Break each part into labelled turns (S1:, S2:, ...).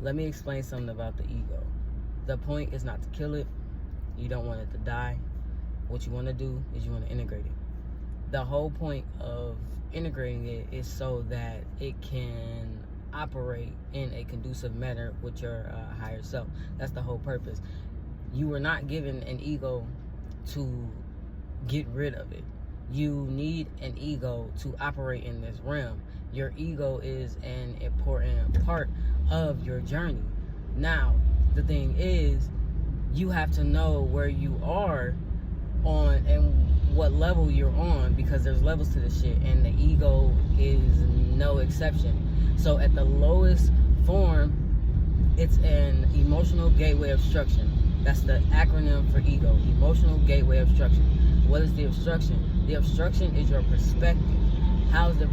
S1: Let me explain something about the ego. The point is not to kill it. You don't want it to die. What you want to do is you want to integrate it. The whole point of integrating it is so that it can operate in a conducive manner with your higher self. That's the whole purpose. You were not given an ego to get rid of it. You need an ego to operate in this realm. Your ego is an important part of your journey. Now, the thing is, you have to know where you are on and what level you're on, because there's levels to this shit, and the ego is no exception. So at the lowest form, it's an emotional gateway obstruction. That's the acronym for ego, emotional gateway obstruction. What is the obstruction? The obstruction is your perspective. How is the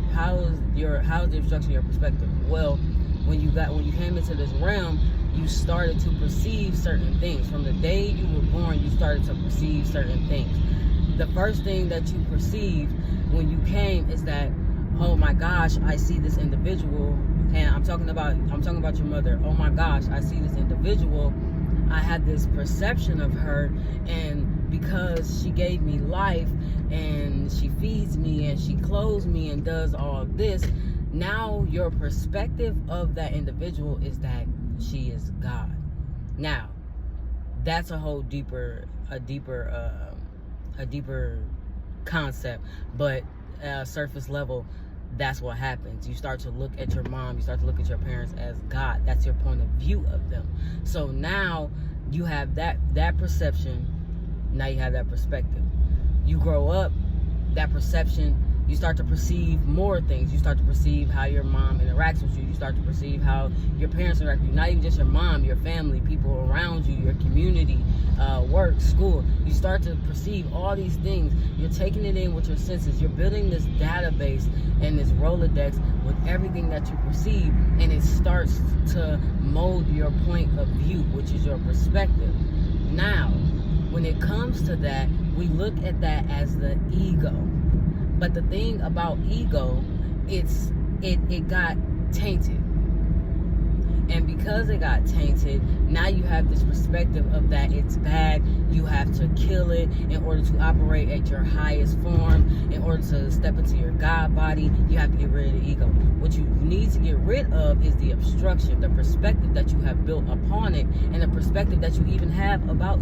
S1: obstruction your perspective? Well, when you came into this realm, you started to perceive certain things. From the day you were born, you started to perceive certain things. The first thing that you perceived when you came is that, oh my gosh, I see this individual, and I'm talking about your mother. Oh my gosh, I see this individual. I had this perception of her, and because she gave me life, and she feeds me, and she clothes me, and does all of this, now your perspective of that individual is that she is God. Now, that's a whole deeper concept, but surface level, that's what happens. You start to look at your mom, you start to look at your parents as God. That's your point of view of them. So now you have that perception. Now you have that perspective. You grow up, that perception, you start to perceive more things. You start to perceive how your mom interacts with you. You start to perceive how your parents interact with you. Not even just your mom, your family, people around you, your community, work, school. You start to perceive all these things. You're taking it in with your senses. You're building this database and this Rolodex with everything that you perceive, and it starts to mold your point of view, which is your perspective. Now, when it comes to that, we look at that as the ego. But the thing about ego, it got tainted. And because it got tainted, now you have this perspective of that it's bad. You have to kill it in order to operate at your highest form. In order to step into your God body, you have to get rid of the ego. What you need to get rid of is the obstruction, the perspective that you have built upon it, and the perspective that you even have about ego.